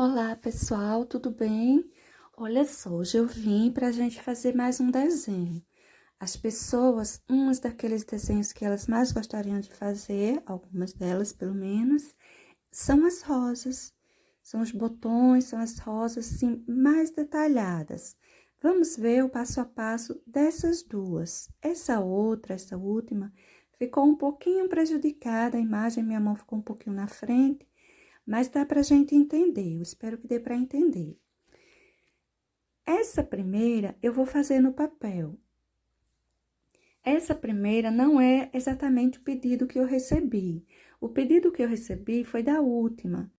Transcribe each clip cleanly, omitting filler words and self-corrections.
Olá, pessoal, tudo bem? Olha só, hoje eu vim para a gente fazer mais um desenho. As pessoas, uns daqueles desenhos que elas mais gostariam de fazer, algumas delas pelo menos, são as rosas. São os botões, são as rosas assim, mais detalhadas. Vamos ver o passo a passo dessas duas. Essa outra, essa última, ficou um pouquinho prejudicada, a imagem, minha mão ficou um pouquinho na frente, mas dá para a gente entender, eu espero que dê para entender. Essa primeira eu vou fazer no papel. Essa primeira não é exatamente o pedido que eu recebi. O pedido que eu recebi foi da última.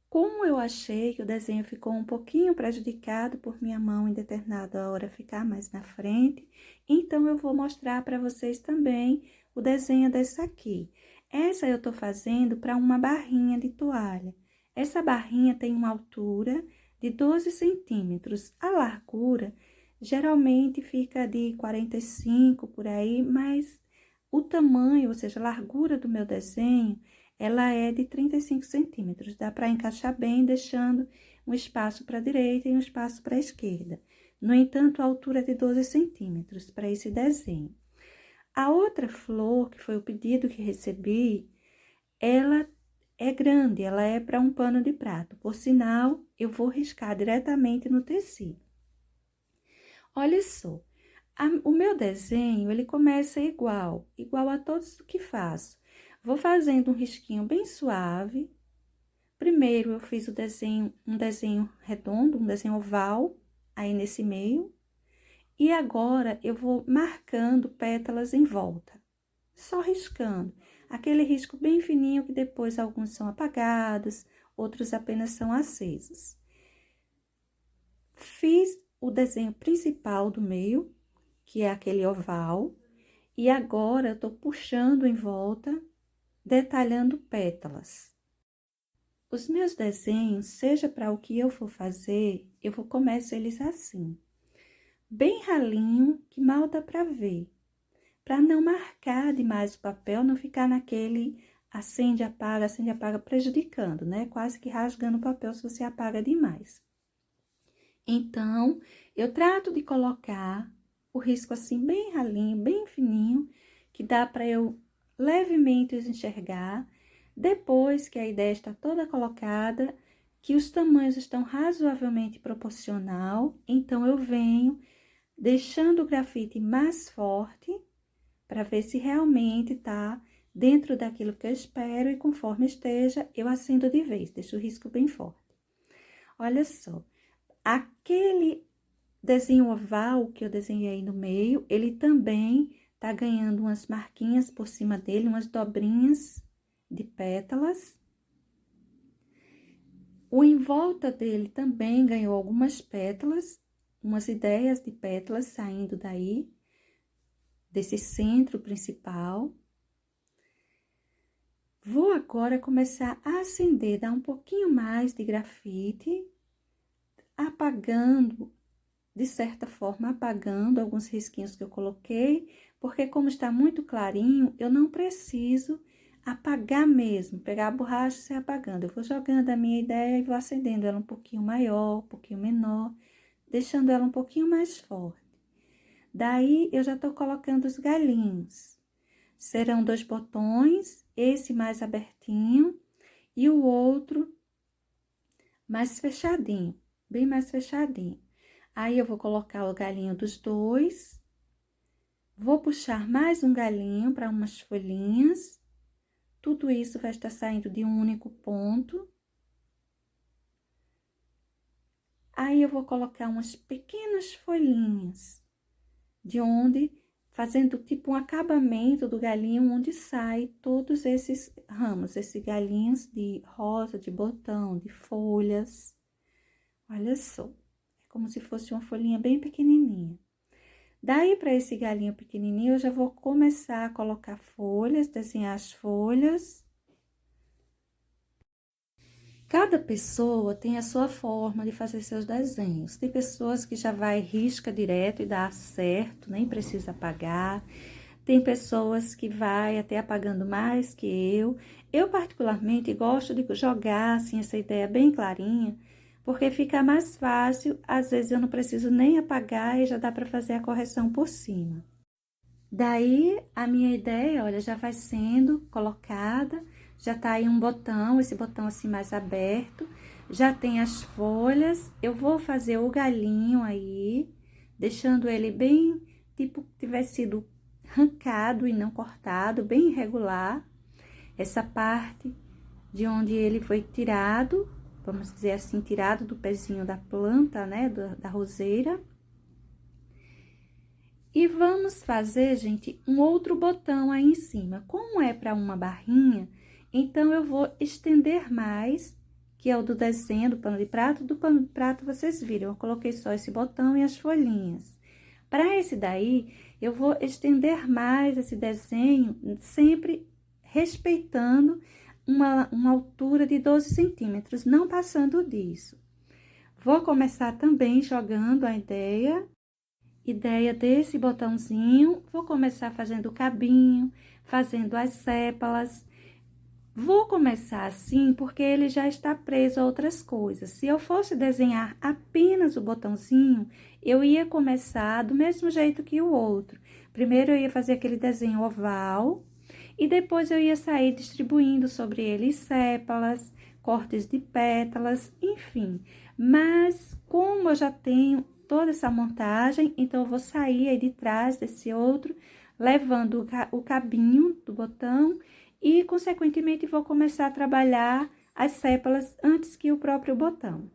Como eu achei que o desenho ficou um pouquinho prejudicado por minha mão em determinada hora ficar mais na frente, então eu vou mostrar para vocês também o desenho dessa aqui. Essa eu tô fazendo para uma barrinha de toalha. Essa barrinha tem uma altura de 12 centímetros. A largura geralmente fica de 45 por aí, mas o tamanho, ou seja, a largura do meu desenho, ela é de 35 centímetros. Dá para encaixar bem, deixando um espaço para a direita e um espaço para a esquerda. No entanto, a altura é de 12 centímetros para esse desenho. A outra flor, que foi o pedido que recebi, ela é grande, ela é para um pano de prato. Por sinal, eu vou riscar diretamente no tecido. Olha só, o meu desenho, ele começa igual a todos que faço. Vou fazendo um risquinho bem suave. Primeiro, eu fiz um desenho redondo, um desenho oval, aí nesse meio. E agora, eu vou marcando pétalas em volta, só riscando. Aquele risco bem fininho que depois alguns são apagados, outros apenas são acesos. Fiz o desenho principal do meio, que é aquele oval, e agora eu tô puxando em volta, detalhando pétalas. Os meus desenhos, seja para o que eu for fazer, eu vou começar eles assim, bem ralinho, que mal dá para ver, para não marcar demais o papel, não ficar naquele acende, apaga, prejudicando, né? Quase que rasgando o papel se você apaga demais. Então, eu trato de colocar o risco assim bem ralinho, bem fininho, que dá para eu levemente enxergar. Depois que a ideia está toda colocada, que os tamanhos estão razoavelmente proporcional, então eu venho deixando o grafite mais forte para ver se realmente tá dentro daquilo que eu espero e conforme esteja, eu acendo de vez, deixo o risco bem forte. Olha só, aquele desenho oval que eu desenhei no meio, ele também tá ganhando umas marquinhas por cima dele, umas dobrinhas de pétalas. O em volta dele também ganhou algumas pétalas, umas ideias de pétalas saindo daí, desse centro principal. Vou agora começar a acender, dar um pouquinho mais de grafite, apagando, de certa forma, apagando alguns risquinhos que eu coloquei, porque como está muito clarinho, eu não preciso apagar mesmo, pegar a borracha e sair apagando. Eu vou jogando a minha ideia e vou acendendo ela um pouquinho maior, um pouquinho menor, deixando ela um pouquinho mais forte. Daí, eu já tô colocando os galinhos. Serão 2 botões, esse mais abertinho e o outro mais fechadinho, bem mais fechadinho. Aí, eu vou colocar o galinho dos dois, vou puxar mais um galinho para umas folhinhas. Tudo isso vai estar saindo de um único ponto. Aí, eu vou colocar umas pequenas folhinhas, de onde, fazendo tipo um acabamento do galinho, onde sai todos esses ramos, esses galinhos de rosa, de botão, de folhas. Olha só, é como se fosse uma folhinha bem pequenininha. Daí, para esse galinho pequenininho, eu já vou começar a colocar folhas, desenhar as folhas. Cada pessoa tem a sua forma de fazer seus desenhos. Tem pessoas que já vai risca direto e dá certo, nem precisa apagar. Tem pessoas que vai até apagando mais que eu. Eu, particularmente, gosto de jogar, assim, essa ideia bem clarinha, porque fica mais fácil, às vezes eu não preciso nem apagar e já dá para fazer a correção por cima. Daí, a minha ideia, olha, já vai sendo colocada, já tá aí um botão, esse botão assim mais aberto, já tem as folhas, eu vou fazer o galinho aí, deixando ele bem, tipo, tivesse sido arrancado e não cortado, bem irregular. Essa parte de onde ele foi tirado, vamos dizer assim, tirado do pezinho da planta, né, da roseira. E vamos fazer, gente, um outro botão aí em cima. Como é para uma barrinha, então eu vou estender mais, que é o do desenho do pano de prato. Do pano de prato, vocês viram, eu coloquei só esse botão e as folhinhas. Para esse daí, eu vou estender mais esse desenho, sempre respeitando uma altura de 12 centímetros, não passando disso. Vou começar também jogando a ideia desse botãozinho, vou começar fazendo o cabinho, fazendo as sépalas. Vou começar assim porque ele já está preso a outras coisas. Se eu fosse desenhar apenas o botãozinho, eu ia começar do mesmo jeito que o outro. Primeiro eu ia fazer aquele desenho oval e depois eu ia sair distribuindo sobre ele sépalas, cortes de pétalas, enfim. Mas como eu já tenho toda essa montagem, então eu vou sair aí de trás desse outro, levando o cabinho do botão e, consequentemente, vou começar a trabalhar as sépalas antes que o próprio botão.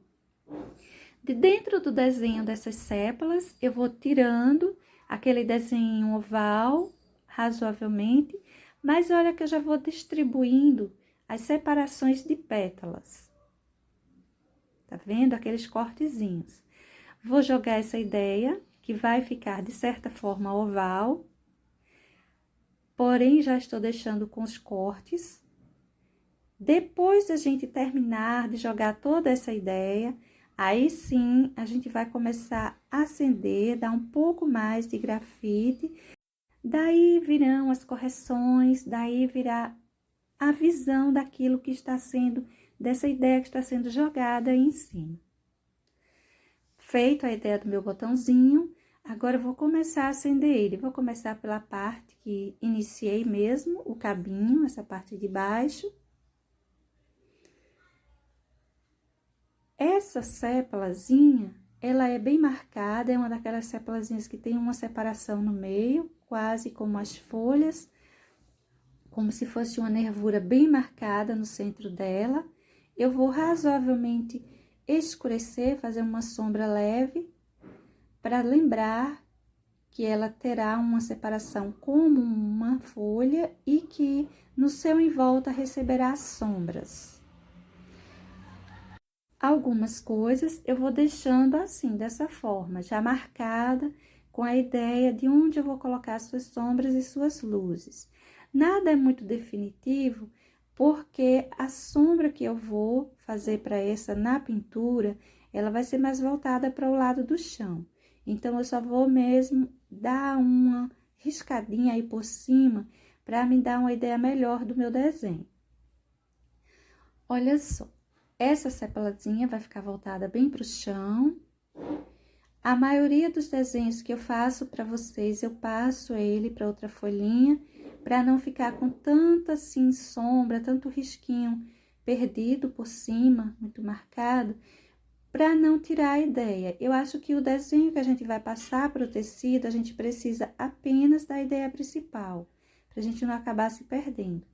De dentro do desenho dessas sépalas, eu vou tirando aquele desenho oval, razoavelmente, mas olha que eu já vou distribuindo as separações de pétalas. Tá vendo? Aqueles cortezinhos. Vou jogar essa ideia, que vai ficar de certa forma oval, porém já estou deixando com os cortes. Depois da gente terminar de jogar toda essa ideia, aí sim a gente vai começar a acender, dar um pouco mais de grafite, daí virão as correções, daí virá a visão daquilo que está sendo, dessa ideia que está sendo jogada aí em cima. Feito a ideia do meu botãozinho, agora eu vou começar a acender ele. Vou começar pela parte que iniciei mesmo, o cabinho, essa parte de baixo. Essa sépalazinha, ela é bem marcada, é uma daquelas sépalazinhas que tem uma separação no meio, quase como as folhas, como se fosse uma nervura bem marcada no centro dela. Eu vou razoavelmente escurecer, fazer uma sombra leve, para lembrar que ela terá uma separação como uma folha e que no seu em volta receberá sombras. Algumas coisas eu vou deixando assim, dessa forma, já marcada, com a ideia de onde eu vou colocar suas sombras e suas luzes. Nada é muito definitivo, porque a sombra que eu vou fazer para essa na pintura, ela vai ser mais voltada para o lado do chão. Então, eu só vou mesmo dar uma riscadinha aí por cima, para me dar uma ideia melhor do meu desenho. Olha só, essa sepalazinha vai ficar voltada bem para o chão. A maioria dos desenhos que eu faço para vocês, eu passo ele para outra folhinha, para não ficar com tanta assim sombra, tanto risquinho perdido por cima, muito marcado, para não tirar a ideia. Eu acho que o desenho que a gente vai passar para o tecido, a gente precisa apenas da ideia principal, para a gente não acabar se perdendo.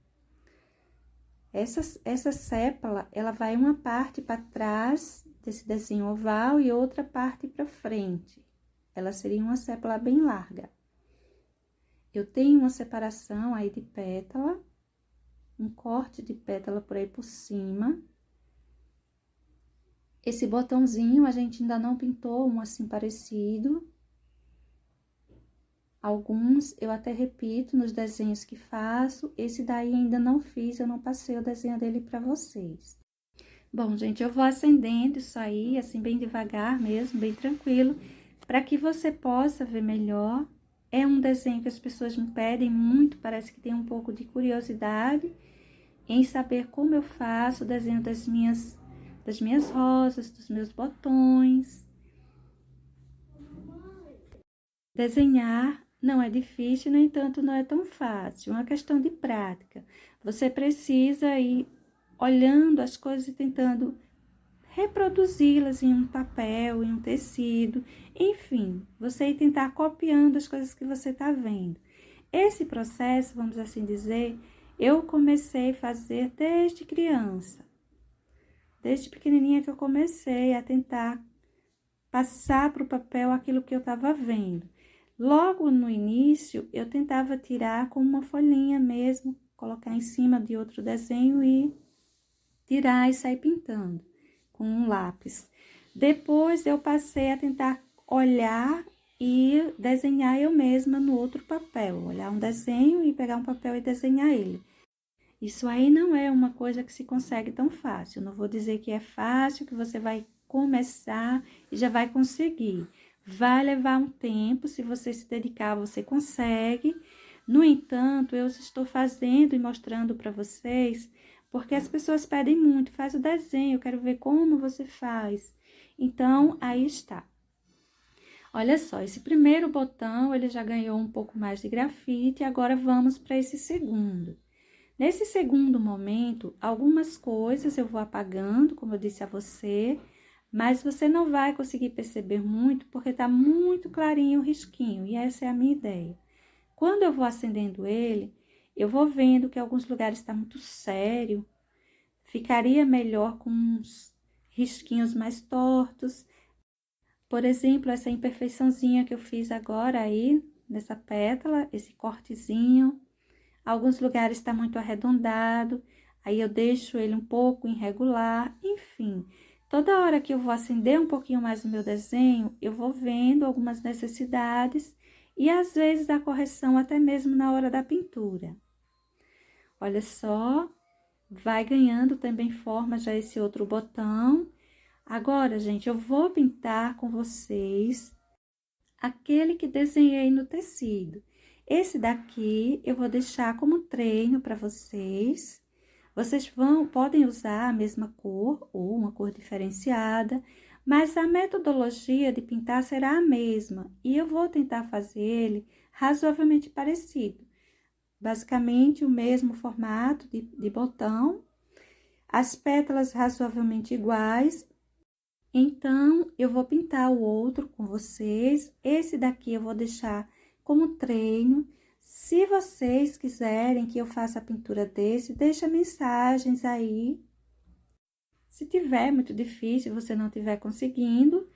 Essa sépala, ela vai uma parte para trás desse desenho oval e outra parte para frente. Ela seria uma sépala bem larga. Eu tenho uma separação aí de pétala, um corte de pétala por aí por cima. Esse botãozinho a gente ainda não pintou um assim parecido. Alguns eu até repito nos desenhos que faço, esse daí ainda não fiz, eu não passei o desenho dele para vocês. Bom, gente, eu vou acendendo isso aí, assim, bem devagar mesmo, bem tranquilo, para que você possa ver melhor. É um desenho que as pessoas me pedem muito, parece que tem um pouco de curiosidade em saber como eu faço o desenho das das minhas rosas, dos meus botões. Desenhar não é difícil, no entanto, não é tão fácil. É uma questão de prática. Você precisa ir olhando as coisas e tentando reproduzi-las em um papel, em um tecido, enfim, você ir tentar copiando as coisas que você está vendo. Esse processo, vamos assim dizer, eu comecei a fazer desde criança. Desde pequenininha que eu comecei a tentar passar para o papel aquilo que eu estava vendo. Logo no início, eu tentava tirar com uma folhinha mesmo, colocar em cima de outro desenho e tirar e sair pintando com um lápis. Depois eu passei a tentar olhar e desenhar eu mesma no outro papel. Olhar um desenho e pegar um papel e desenhar ele. Isso aí não é uma coisa que se consegue tão fácil. Não vou dizer que é fácil, que você vai começar e já vai conseguir. Vai levar um tempo, se você se dedicar, você consegue. No entanto, eu estou fazendo e mostrando para vocês, porque as pessoas pedem muito, faz o desenho, eu quero ver como você faz. Então, aí está. Olha só, esse primeiro botão, ele já ganhou um pouco mais de grafite, agora vamos para esse segundo. Nesse segundo momento, algumas coisas eu vou apagando, como eu disse a você, mas você não vai conseguir perceber muito, porque tá muito clarinho o risquinho, e essa é a minha ideia. Quando eu vou acendendo ele, eu vou vendo que alguns lugares está muito sério, ficaria melhor com uns risquinhos mais tortos. Por exemplo, essa imperfeiçãozinha que eu fiz agora aí, nessa pétala, esse cortezinho. Alguns lugares está muito arredondado, aí eu deixo ele um pouco irregular, enfim. Toda hora que eu vou acender um pouquinho mais o meu desenho, eu vou vendo algumas necessidades e às vezes a correção até mesmo na hora da pintura. Olha só, vai ganhando também forma já esse outro botão. Agora, gente, eu vou pintar com vocês aquele que desenhei no tecido. Esse daqui eu vou deixar como treino para vocês. Vocês podem usar a mesma cor ou uma cor diferenciada, mas a metodologia de pintar será a mesma e eu vou tentar fazer ele razoavelmente parecido. Basicamente o mesmo formato de botão, as pétalas razoavelmente iguais. Então, eu vou pintar o outro com vocês. Esse daqui eu vou deixar como treino. Se vocês quiserem que eu faça a pintura desse, deixa mensagens aí. Se tiver muito difícil, você não estiver conseguindo,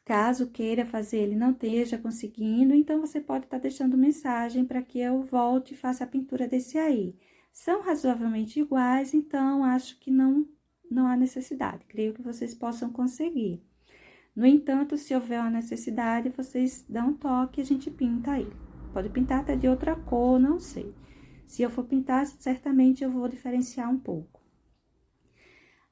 caso queira fazer ele não esteja conseguindo, então você pode estar deixando mensagem para que eu volte e faça a pintura desse aí. São razoavelmente iguais, então acho que não há necessidade. Creio que vocês possam conseguir. No entanto, se houver uma necessidade, vocês dão um toque e a gente pinta ele. Pode pintar até de outra cor, não sei. Se eu for pintar, certamente eu vou diferenciar um pouco.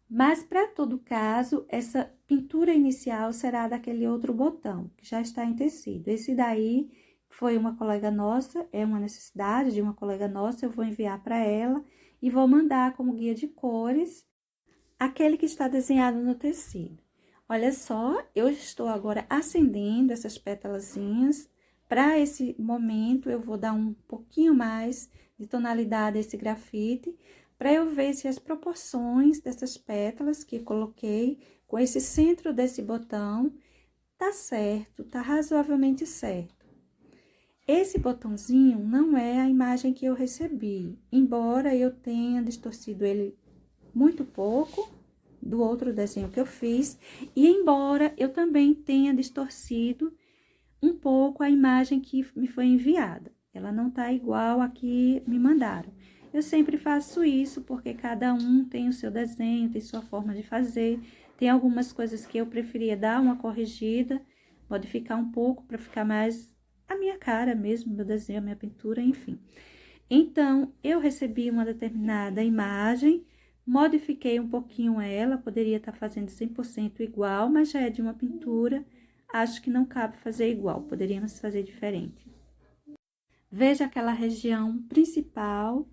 Mas, para todo caso, essa pintura inicial será daquele outro botão, que já está em tecido. Esse daí foi uma colega nossa, é uma necessidade de uma colega nossa, eu vou enviar para ela e vou mandar como guia de cores aquele que está desenhado no tecido. Olha só, eu estou agora acendendo essas pétalazinhas. Para esse momento, eu vou dar um pouquinho mais de tonalidade a esse grafite, para eu ver se as proporções dessas pétalas que eu coloquei com esse centro desse botão tá certo, tá razoavelmente certo. Esse botãozinho não é a imagem que eu recebi, embora eu tenha distorcido ele muito pouco do outro desenho que eu fiz, e embora eu também tenha distorcido um pouco a imagem que me foi enviada. Ela não tá igual a que me mandaram. Eu sempre faço isso porque cada um tem o seu desenho, tem sua forma de fazer. Tem algumas coisas que eu preferia dar uma corrigida, modificar um pouco para ficar mais a minha cara mesmo, meu desenho, a minha pintura, enfim. Então, eu recebi uma determinada imagem, modifiquei um pouquinho ela, poderia estar fazendo 100% igual, mas já é de uma pintura, acho que não cabe fazer igual, poderíamos fazer diferente. Veja aquela região principal,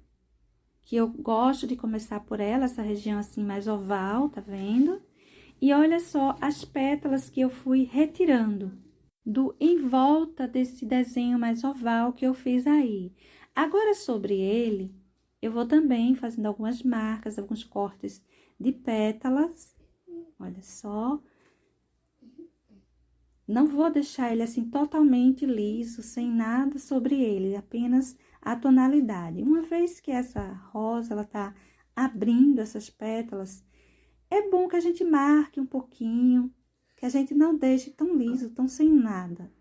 que eu gosto de começar por ela, essa região assim mais oval, tá vendo? E olha só as pétalas que eu fui retirando em volta desse desenho mais oval que eu fiz aí. Agora, sobre ele, eu vou também fazendo algumas marcas, alguns cortes de pétalas. Olha só. Não vou deixar ele assim totalmente liso, sem nada sobre ele, apenas a tonalidade. Uma vez que essa rosa, ela tá abrindo essas pétalas, é bom que a gente marque um pouquinho, que a gente não deixe tão liso, tão sem nada.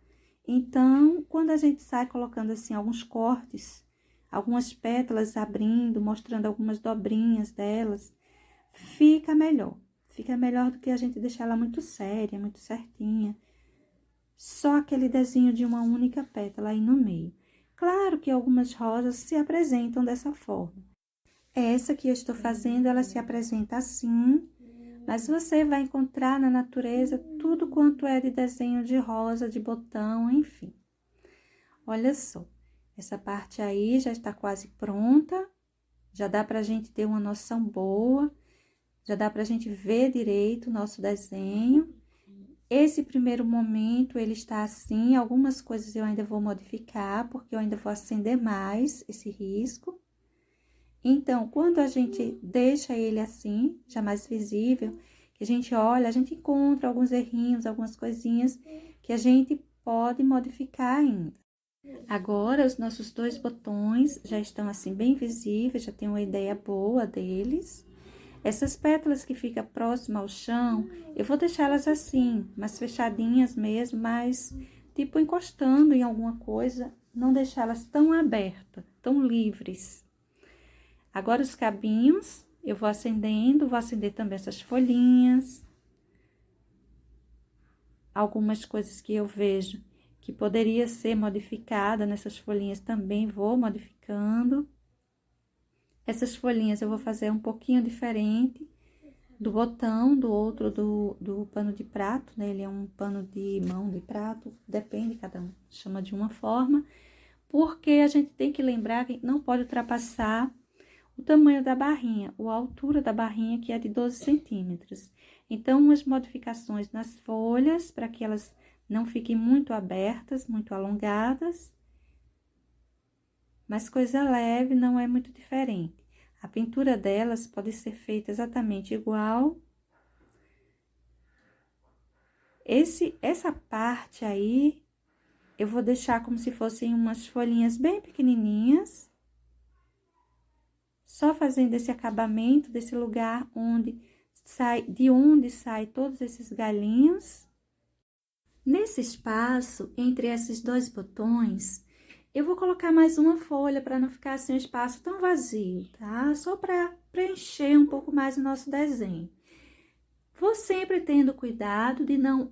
Então, quando a gente sai colocando assim alguns cortes, algumas pétalas abrindo, mostrando algumas dobrinhas delas, fica melhor. Fica melhor do que a gente deixar ela muito séria, muito certinha. Só aquele desenho de uma única pétala aí no meio. Claro que algumas rosas se apresentam dessa forma. Essa que eu estou fazendo, ela se apresenta assim, mas você vai encontrar na natureza tudo quanto é de desenho de rosa, de botão, enfim. Olha só, essa parte aí já está quase pronta, já dá pra gente ter uma noção boa, já dá pra gente ver direito o nosso desenho. Esse primeiro momento, ele está assim, algumas coisas eu ainda vou modificar, porque eu ainda vou acender mais esse risco. Então, quando a gente deixa ele assim, já mais visível, que a gente olha, a gente encontra alguns errinhos, algumas coisinhas que a gente pode modificar ainda. Agora, os nossos 2 botões já estão assim bem visíveis, já tem uma ideia boa deles. Essas pétalas que ficam próximas ao chão, eu vou deixá-las assim, mais fechadinhas mesmo, mas tipo encostando em alguma coisa, não deixá-las tão abertas, tão livres. Agora os cabinhos, eu vou acendendo, vou acender também essas folhinhas. Algumas coisas que eu vejo que poderia ser modificada nessas folhinhas também vou modificando. Essas folhinhas eu vou fazer um pouquinho diferente do botão, do outro do pano de prato, né? Ele é um pano de mão de prato, depende, cada um chama de uma forma, porque a gente tem que lembrar que não pode ultrapassar o tamanho da barrinha, ou a altura da barrinha, que é de 12 centímetros. Então, umas modificações nas folhas, para que elas não fiquem muito abertas, muito alongadas, mas coisa leve, não é muito diferente. A pintura delas pode ser feita exatamente igual. Essa parte aí, eu vou deixar como se fossem umas folhinhas bem pequenininhas. Só fazendo esse acabamento desse lugar de onde sai todos esses galhinhos. Nesse espaço, entre esses 2 botões, eu vou colocar mais uma folha para não ficar assim um espaço tão vazio, tá? Só para preencher um pouco mais o nosso desenho. Vou sempre tendo cuidado de não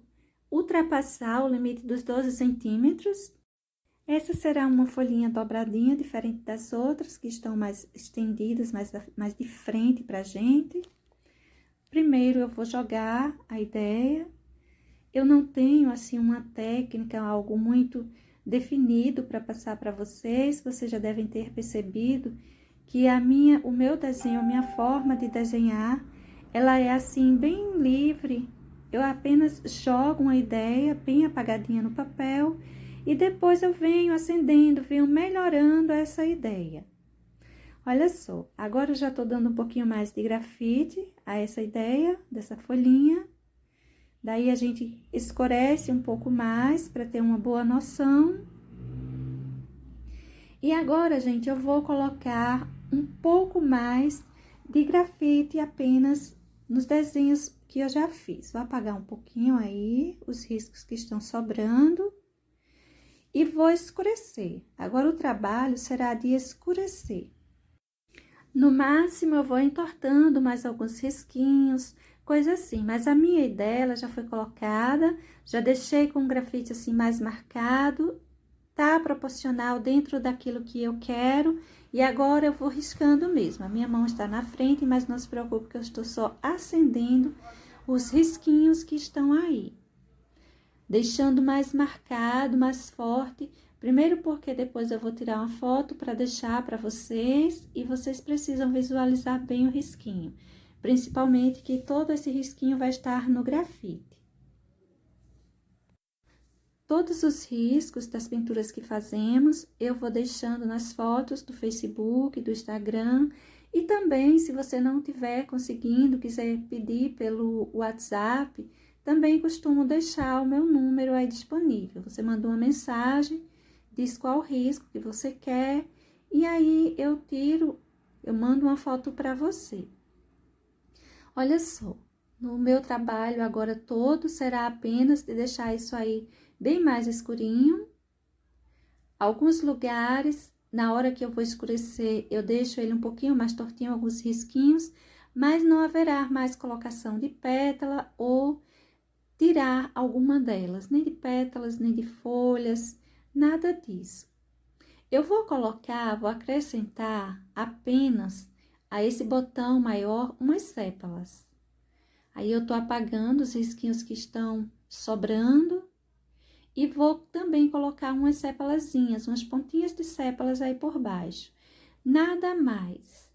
ultrapassar o limite dos 12 centímetros. Essa será uma folhinha dobradinha, diferente das outras, que estão mais estendidas, mais de frente pra gente. Primeiro, eu vou jogar a ideia. Eu não tenho, assim, uma técnica, algo muito definido para passar para vocês. Vocês já devem ter percebido que o meu desenho, a minha forma de desenhar, ela é assim, bem livre. Eu apenas jogo uma ideia bem apagadinha no papel e depois eu venho acendendo, venho melhorando essa ideia. Olha só, agora eu já tô dando um pouquinho mais de grafite a essa ideia, dessa folhinha. Daí, a gente escurece um pouco mais para ter uma boa noção. E agora, gente, eu vou colocar um pouco mais de grafite apenas nos desenhos que eu já fiz. Vou apagar um pouquinho aí os riscos que estão sobrando. E vou escurecer. Agora, o trabalho será de escurecer. No máximo, eu vou entortando mais alguns risquinhos, coisa assim. Mas a minha ideia, ela já foi colocada, já deixei com o grafite assim mais marcado, tá proporcional dentro daquilo que eu quero. E agora, eu vou riscando mesmo. A minha mão está na frente, mas não se preocupe que eu estou só acendendo os risquinhos que estão aí. Deixando mais marcado, mais forte, Primeiro porque depois eu vou tirar uma foto para deixar para vocês e vocês precisam visualizar bem o risquinho. Principalmente que todo esse risquinho vai estar no grafite. Todos os riscos das pinturas que fazemos, eu vou deixando nas fotos do Facebook, do Instagram. E também, se você não estiver conseguindo, quiser pedir pelo WhatsApp, também costumo deixar o meu número aí disponível. Você manda uma mensagem, diz qual risco que você quer, e aí eu mando uma foto para você. Olha só, no meu trabalho agora todo será apenas de deixar isso aí bem mais escurinho. Alguns lugares, na hora que eu vou escurecer, eu deixo ele um pouquinho mais tortinho, alguns risquinhos, mas não haverá mais colocação de pétala ou tirar alguma delas, nem de pétalas, nem de folhas, nada disso. Eu vou acrescentar apenas a esse botão maior umas sépalas. Aí eu tô apagando os risquinhos que estão sobrando e vou também colocar umas sépalazinhas, umas pontinhas de sépalas aí por baixo. Nada mais.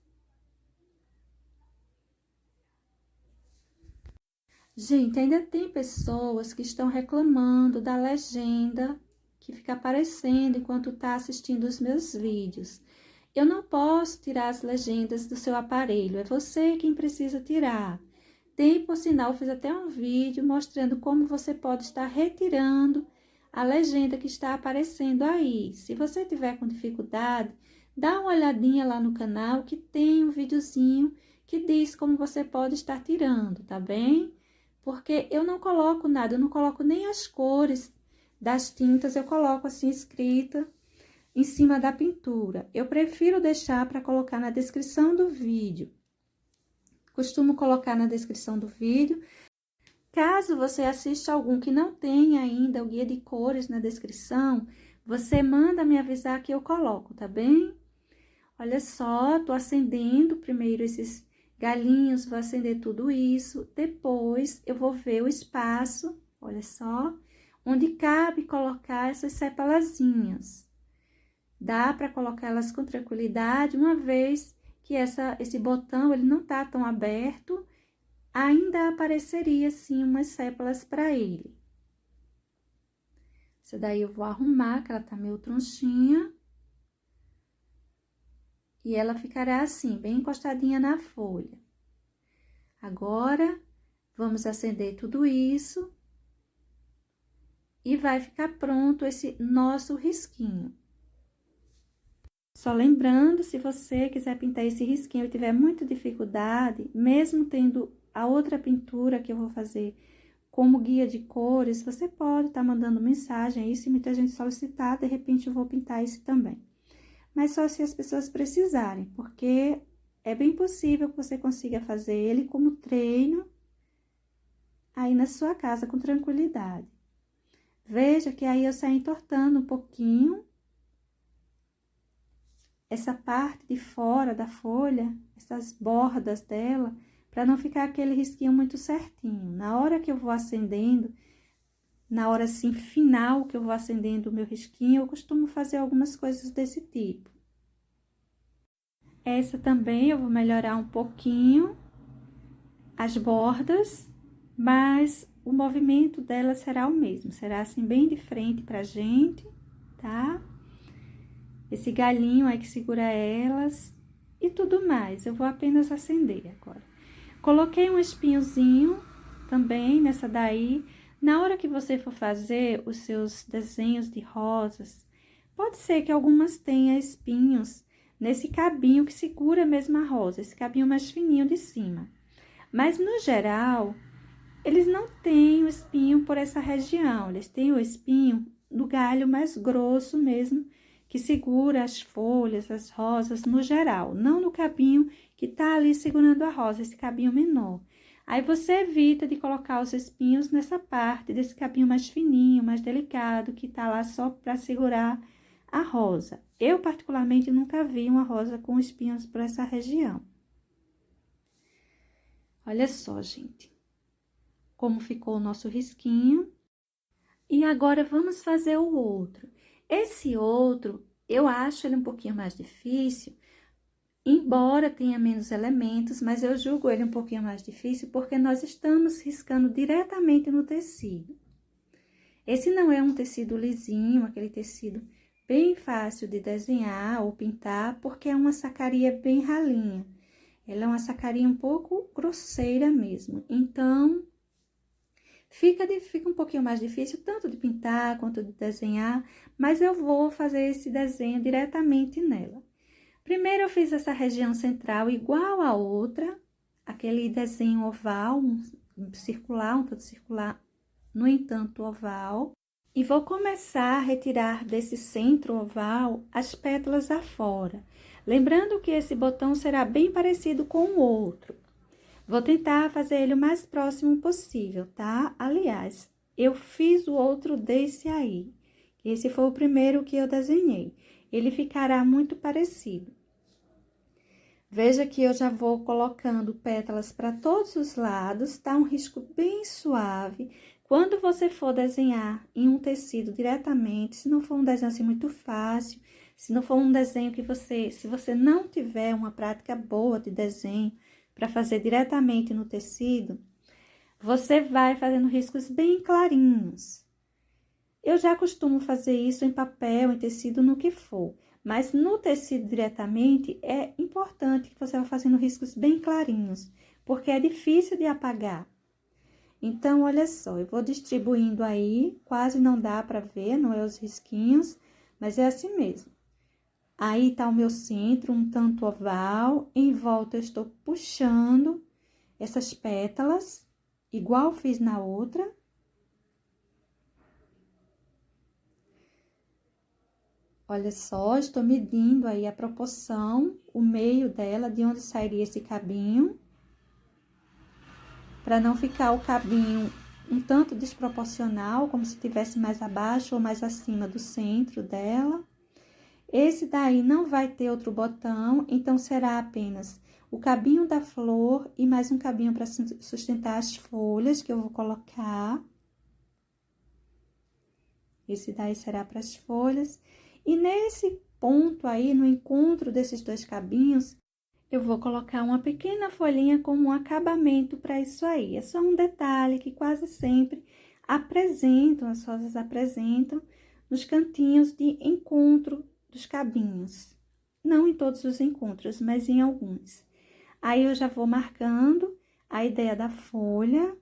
Gente, ainda tem pessoas que estão reclamando da legenda que fica aparecendo enquanto tá assistindo os meus vídeos. Eu não posso tirar as legendas do seu aparelho, é você quem precisa tirar. Tem, por sinal, fiz até um vídeo mostrando como você pode estar retirando a legenda que está aparecendo aí. Se você tiver com dificuldade, dá uma olhadinha lá no canal que tem um videozinho que diz como você pode estar tirando, tá bem? Porque eu não coloco nada, eu não coloco nem as cores das tintas, eu coloco assim escrita em cima da pintura. Eu prefiro deixar para colocar na descrição do vídeo. Costumo colocar na descrição do vídeo. Caso você assista algum que não tenha ainda o guia de cores na descrição, você manda me avisar que eu coloco, tá bem? Olha só, tô acendendo primeiro esses galinhos, vou acender tudo isso. Depois, eu vou ver o espaço, olha só, onde cabe colocar essas sepalazinhas. Dá para colocá-las com tranquilidade, uma vez que esse botão, ele não tá tão aberto, ainda apareceria, sim, umas sépalas para ele. Essa daí eu vou arrumar, que ela tá meio tronchinha. E ela ficará assim, bem encostadinha na folha. Agora, vamos acender tudo isso. E vai ficar pronto esse nosso risquinho. Só lembrando, se você quiser pintar esse risquinho e tiver muita dificuldade, mesmo tendo a outra pintura que eu vou fazer como guia de cores, você pode estar mandando mensagem aí, se muita gente solicitar, de repente eu vou pintar esse também. Mas só se as pessoas precisarem, porque é bem possível que você consiga fazer ele como treino aí na sua casa com tranquilidade. Veja que aí eu saio entortando um pouquinho essa parte de fora da folha, essas bordas dela, para não ficar aquele risquinho muito certinho. Na hora que eu vou acendendo, na hora assim final que eu vou acendendo o meu risquinho, eu costumo fazer algumas coisas desse tipo. Essa também eu vou melhorar um pouquinho as bordas, mas o movimento dela será o mesmo, será assim bem de frente pra gente, tá? Esse galinho aí que segura elas e tudo mais. Eu vou apenas acender agora. Coloquei um espinhozinho também nessa daí. Na hora que você for fazer os seus desenhos de rosas, pode ser que algumas tenham espinhos nesse cabinho que segura mesmo a rosa, esse cabinho mais fininho de cima. Mas, no geral, eles não têm o espinho por essa região, eles têm o espinho do galho mais grosso mesmo, que segura as folhas, as rosas no geral, não no cabinho que tá ali segurando a rosa, esse cabinho menor. Aí você evita de colocar os espinhos nessa parte desse cabinho mais fininho, mais delicado, que tá lá só para segurar a rosa. Eu, particularmente, nunca vi uma rosa com espinhos por essa região. Olha só, gente, como ficou o nosso risquinho. E agora, vamos fazer o outro. Esse outro, eu acho ele um pouquinho mais difícil, embora tenha menos elementos, mas eu julgo ele um pouquinho mais difícil porque nós estamos riscando diretamente no tecido. Esse não é um tecido lisinho, aquele tecido bem fácil de desenhar ou pintar, porque é uma sacaria bem ralinha. Ela é uma sacaria um pouco grosseira mesmo. Então, fica um pouquinho mais difícil tanto de pintar quanto de desenhar, mas eu vou fazer esse desenho diretamente nela. Primeiro, eu fiz essa região central igual a outra, aquele desenho oval, um circular, um tanto circular, no entanto, oval. E vou começar a retirar desse centro oval as pétalas afora. Lembrando que esse botão será bem parecido com o outro. Vou tentar fazer ele o mais próximo possível, tá? Aliás, eu fiz o outro desse aí. Esse foi o primeiro que eu desenhei. Ele ficará muito parecido. Veja que eu já vou colocando pétalas para todos os lados, tá? Um risco bem suave. Quando você for desenhar em um tecido diretamente, se não for um desenho assim muito fácil, se não for um desenho que se você não tiver uma prática boa de desenho para fazer diretamente no tecido, você vai fazendo riscos bem clarinhos. Eu já costumo fazer isso em papel, em tecido, no que for. Mas no tecido diretamente, é importante que você vá fazendo riscos bem clarinhos, porque é difícil de apagar. Então, olha só, eu vou distribuindo aí, quase não dá para ver, não é os risquinhos, mas é assim mesmo. Aí tá o meu centro, um tanto oval, em volta eu estou puxando essas pétalas, igual fiz na outra. Olha só, estou medindo aí a proporção, o meio dela, de onde sairia esse cabinho. Para não ficar o cabinho um tanto desproporcional, como se estivesse mais abaixo ou mais acima do centro dela. Esse daí não vai ter outro botão, então será apenas o cabinho da flor e mais um cabinho para sustentar as folhas que eu vou colocar. Esse daí será para as folhas. E nesse ponto aí, no encontro desses dois cabinhos, eu vou colocar uma pequena folhinha como um acabamento para isso aí. É só um detalhe que quase sempre as rosas apresentam nos cantinhos de encontro dos cabinhos. Não em todos os encontros, mas em alguns. Aí, eu já vou marcando a ideia da folha.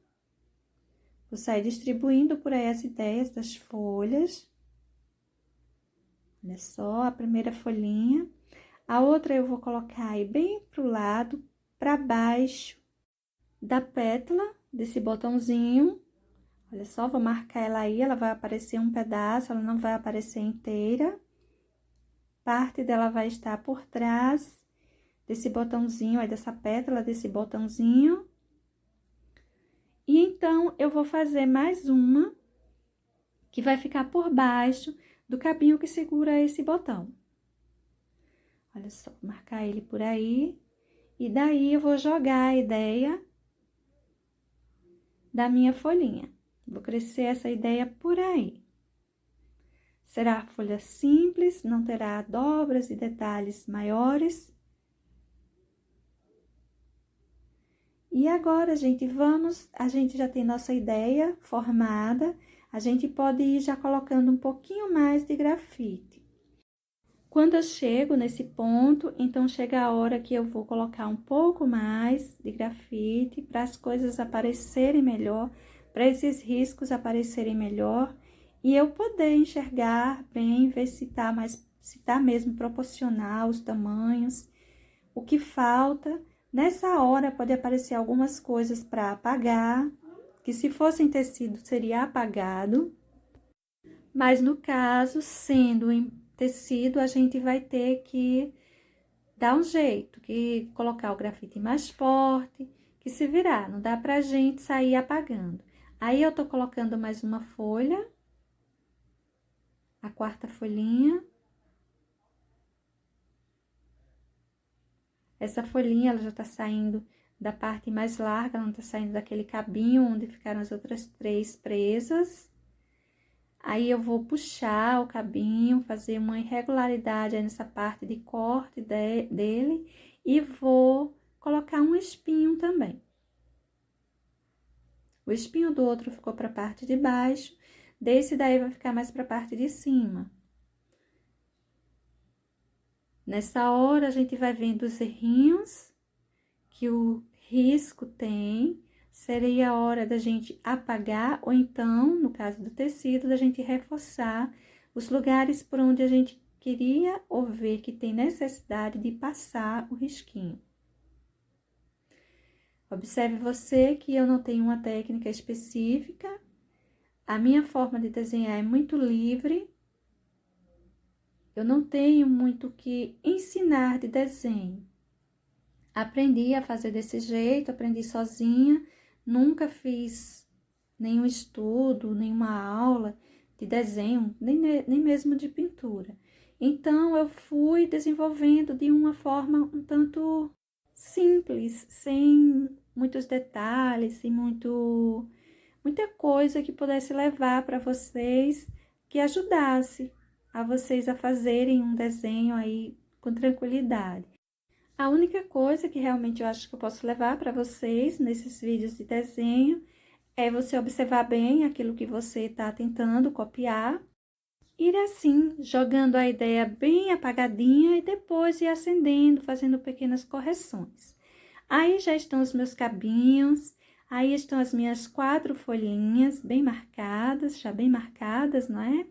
Vou sair distribuindo por aí as ideias das folhas. Olha só, a primeira folhinha. A outra eu vou colocar aí bem pro lado, para baixo da pétala desse botãozinho. Olha só, vou marcar ela aí, ela vai aparecer um pedaço, ela não vai aparecer inteira. Parte dela vai estar por trás desse botãozinho aí, dessa pétala, desse botãozinho. E então, eu vou fazer mais uma, que vai ficar por baixo do cabinho que segura esse botão. Olha só, vou marcar ele por aí. E daí, eu vou jogar a ideia da minha folhinha. Vou crescer essa ideia por aí. Será folha simples, não terá dobras e detalhes maiores. E agora, gente, a gente já tem nossa ideia formada, a gente pode ir já colocando um pouquinho mais de grafite. Quando eu chego nesse ponto, então chega a hora que eu vou colocar um pouco mais de grafite para as coisas aparecerem melhor, para esses riscos aparecerem melhor e eu poder enxergar bem, ver se tá mesmo proporcional os tamanhos, o que falta. Nessa hora pode aparecer algumas coisas para apagar, que se fosse em tecido seria apagado, mas no caso, sendo em tecido, a gente vai ter que dar um jeito, que colocar o grafite mais forte, que se virar, não dá pra gente sair apagando. Aí, eu tô colocando mais uma folha, a quarta folhinha. Essa folhinha, ela já tá saindo da parte mais larga, ela não tá saindo daquele cabinho onde ficaram as outras três presas. Aí eu vou puxar o cabinho, fazer uma irregularidade aí nessa parte de corte dele e vou colocar um espinho também. O espinho do outro ficou para a parte de baixo, desse daí vai ficar mais para a parte de cima. Nessa hora, a gente vai vendo os errinhos que o risco tem. Seria a hora da gente apagar, ou então, no caso do tecido, da gente reforçar os lugares por onde a gente queria ou ver que tem necessidade de passar o risquinho. Observe você que eu não tenho uma técnica específica, a minha forma de desenhar é muito livre, eu não tenho muito o que ensinar de desenho. Aprendi a fazer desse jeito, aprendi sozinha, nunca fiz nenhum estudo, nenhuma aula de desenho, nem mesmo de pintura. Então, eu fui desenvolvendo de uma forma um tanto simples, sem muitos detalhes, sem muita coisa que pudesse levar para vocês, que ajudasse a vocês a fazerem um desenho aí com tranquilidade. A única coisa que realmente eu acho que eu posso levar para vocês nesses vídeos de desenho é você observar bem aquilo que você está tentando copiar, ir assim, jogando a ideia bem apagadinha e depois ir acendendo, fazendo pequenas correções. Aí já estão os meus cabinhos, aí estão as minhas 4 folhinhas bem marcadas, já bem marcadas, não é?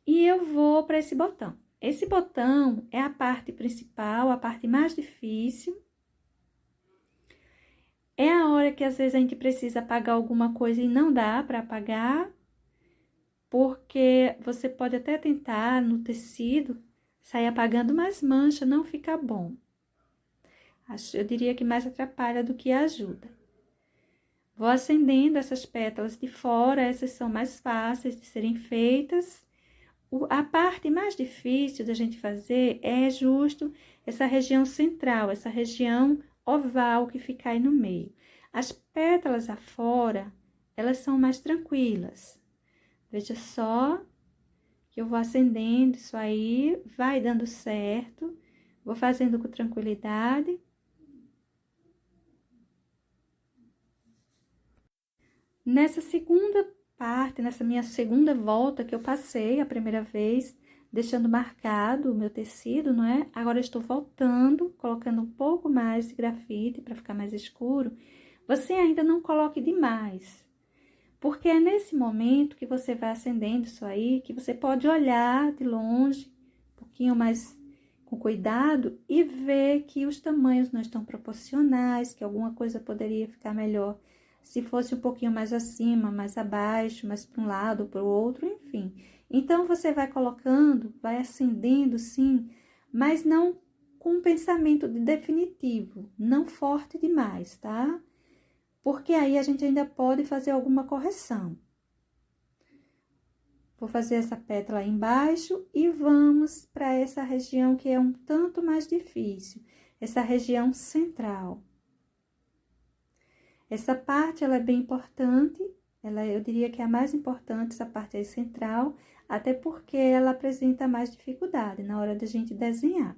E eu vou para esse botão. Esse botão é a parte principal, a parte mais difícil. É a hora que às vezes a gente precisa apagar alguma coisa e não dá para apagar, porque você pode até tentar no tecido sair apagando, mas mancha, não fica bom. Eu diria que mais atrapalha do que ajuda. Vou acendendo essas pétalas de fora, essas são mais fáceis de serem feitas. A parte mais difícil da gente fazer é justo essa região central, essa região oval que fica aí no meio. As pétalas afora, elas são mais tranquilas. Veja só que eu vou acendendo isso aí, vai dando certo, vou fazendo com tranquilidade. Nessa segunda parte, nessa minha segunda volta que eu passei a primeira vez, deixando marcado o meu tecido, não é? Agora eu estou voltando, colocando um pouco mais de grafite para ficar mais escuro. Você ainda não coloque demais, porque é nesse momento que você vai acendendo isso aí, que você pode olhar de longe, um pouquinho mais com cuidado e ver que os tamanhos não estão proporcionais, que alguma coisa poderia ficar melhor se fosse um pouquinho mais acima, mais abaixo, mais para um lado, para o outro, enfim. Então, você vai colocando, vai acendendo, sim, mas não com um pensamento de definitivo, não forte demais, tá? Porque aí a gente ainda pode fazer alguma correção. Vou fazer essa pétala aí embaixo e vamos para essa região que é um tanto mais difícil, essa região central. Essa parte, ela é bem importante, eu diria que é a mais importante, essa parte aí central, até porque ela apresenta mais dificuldade na hora da gente desenhar.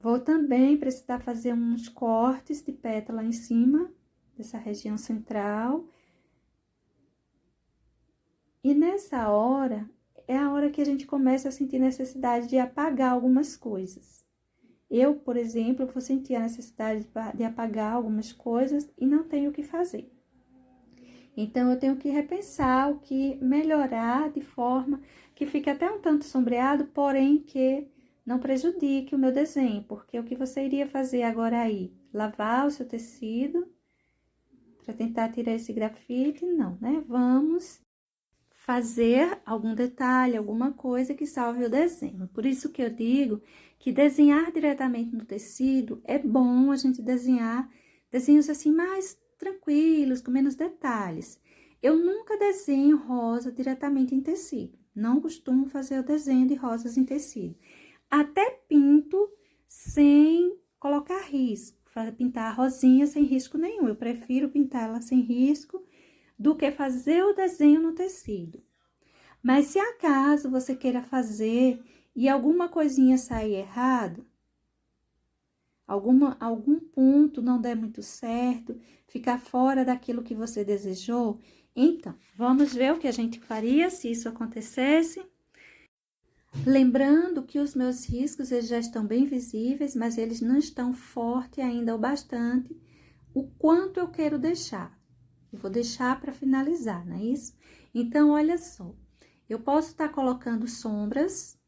Vou também precisar fazer uns cortes de pétala em cima dessa região central. E nessa hora, é a hora que a gente começa a sentir necessidade de apagar algumas coisas. Eu, por exemplo, vou sentir a necessidade de apagar algumas coisas e não tenho o que fazer. Então, eu tenho que repensar o que melhorar de forma que fique até um tanto sombreado, porém que não prejudique o meu desenho. Porque o que você iria fazer agora aí? Lavar o seu tecido para tentar tirar esse grafite? Não, né? Vamos fazer algum detalhe, alguma coisa que salve o desenho. Por isso que eu digo que desenhar diretamente no tecido é bom a gente desenhar desenhos assim mais tranquilos, com menos detalhes. Eu nunca desenho rosa diretamente em tecido, não costumo fazer o desenho de rosas em tecido. Até pinto sem colocar risco, pintar a rosinha sem risco nenhum, eu prefiro pintar ela sem risco, do que fazer o desenho no tecido. Mas se acaso você queira fazer e alguma coisinha sair errado, algum ponto não der muito certo, ficar fora daquilo que você desejou, então, vamos ver o que a gente faria se isso acontecesse. Lembrando que os meus riscos eles já estão bem visíveis, mas eles não estão fortes ainda o bastante, o quanto eu quero deixar. Eu vou deixar para finalizar, não é isso? Então, olha só, eu posso estar colocando sombras,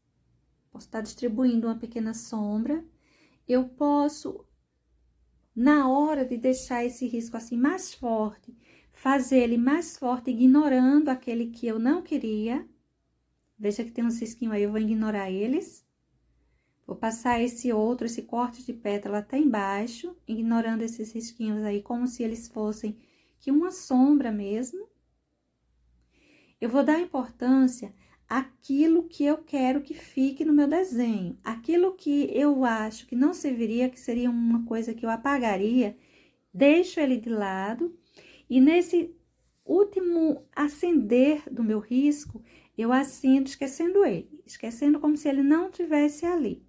posso estar distribuindo uma pequena sombra, eu posso, na hora de deixar esse risco assim mais forte, fazer ele mais forte, ignorando aquele que eu não queria. Veja que tem uns risquinhos aí, eu vou ignorar eles. Vou passar esse corte de pétala até embaixo, ignorando esses risquinhos aí, como se eles fossem que uma sombra mesmo. Eu vou dar importância àquilo que eu quero que fique no meu desenho. Aquilo que eu acho que não serviria, que seria uma coisa que eu apagaria, deixo ele de lado. E nesse último acender do meu risco, eu acendo esquecendo ele, esquecendo como se ele não tivesse ali.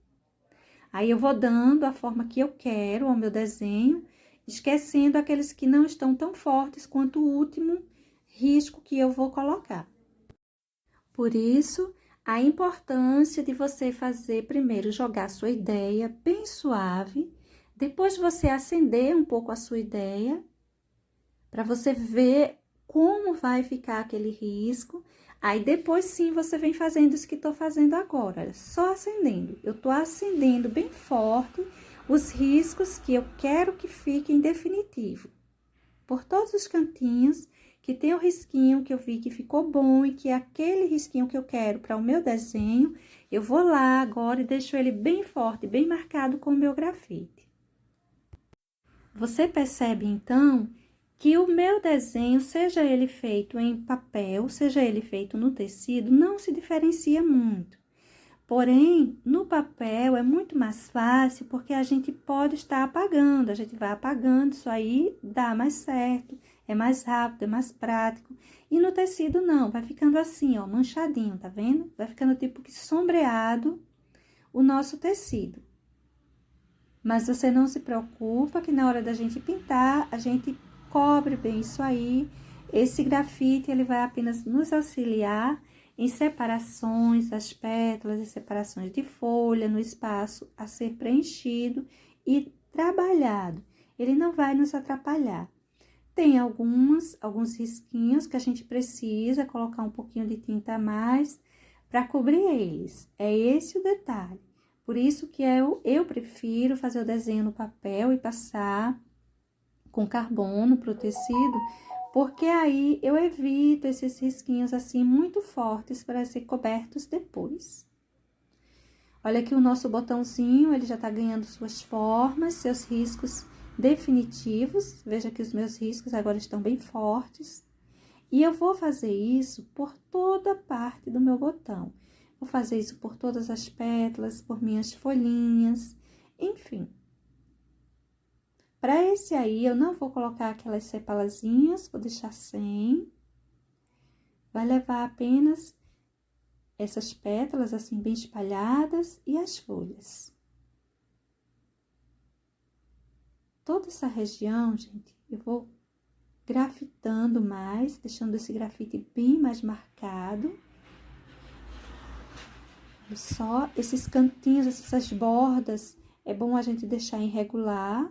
Aí eu vou dando a forma que eu quero ao meu desenho, esquecendo aqueles que não estão tão fortes quanto o último risco que eu vou colocar. Por isso, a importância de você fazer primeiro, jogar sua ideia bem suave, depois você acender um pouco a sua ideia, para você ver como vai ficar aquele risco. Aí, depois sim, você vem fazendo isso que tô fazendo agora, só acendendo. Eu tô acendendo bem forte os riscos que eu quero que fiquem definitivo. Por todos os cantinhos, que tem o risquinho que eu vi que ficou bom e que é aquele risquinho que eu quero para o meu desenho, eu vou lá agora e deixo ele bem forte, bem marcado com o meu grafite. Você percebe, então, que o meu desenho, seja ele feito em papel, seja ele feito no tecido, não se diferencia muito. Porém, no papel é muito mais fácil porque a gente pode estar apagando, a gente vai apagando, isso aí dá mais certo, é mais rápido, é mais prático. E no tecido não, vai ficando assim, ó, manchadinho, tá vendo? Vai ficando tipo que sombreado o nosso tecido. Mas você não se preocupa que na hora da gente pintar, a gente cobre bem isso aí. Esse grafite, ele vai apenas nos auxiliar em separações das pétalas e separações de folha no espaço a ser preenchido e trabalhado. Ele não vai nos atrapalhar. Tem alguns risquinhos que a gente precisa colocar um pouquinho de tinta a mais para cobrir eles. É esse o detalhe. Por isso que eu prefiro fazer o desenho no papel e passar com carbono pro tecido, porque aí eu evito esses risquinhos assim muito fortes para ser cobertos depois. Olha aqui o nosso botãozinho, ele já tá ganhando suas formas, seus riscos definitivos. Veja que os meus riscos agora estão bem fortes. E eu vou fazer isso por toda parte do meu botão. Vou fazer isso por todas as pétalas, por minhas folhinhas, enfim. Para esse aí, eu não vou colocar aquelas sepalazinhas, vou deixar sem. Vai levar apenas essas pétalas assim bem espalhadas e as folhas. Toda essa região, gente, eu vou grafitando mais, deixando esse grafite bem mais marcado. Só esses cantinhos, essas bordas, é bom a gente deixar irregular.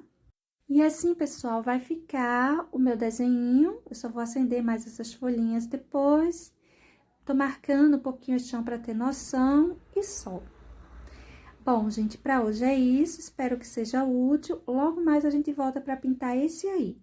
E assim, pessoal, vai ficar o meu desenho. Eu só vou acender mais essas folhinhas depois. Tô marcando um pouquinho o chão para ter noção e só. Bom, gente, para hoje é isso. Espero que seja útil. Logo mais a gente volta para pintar esse aí.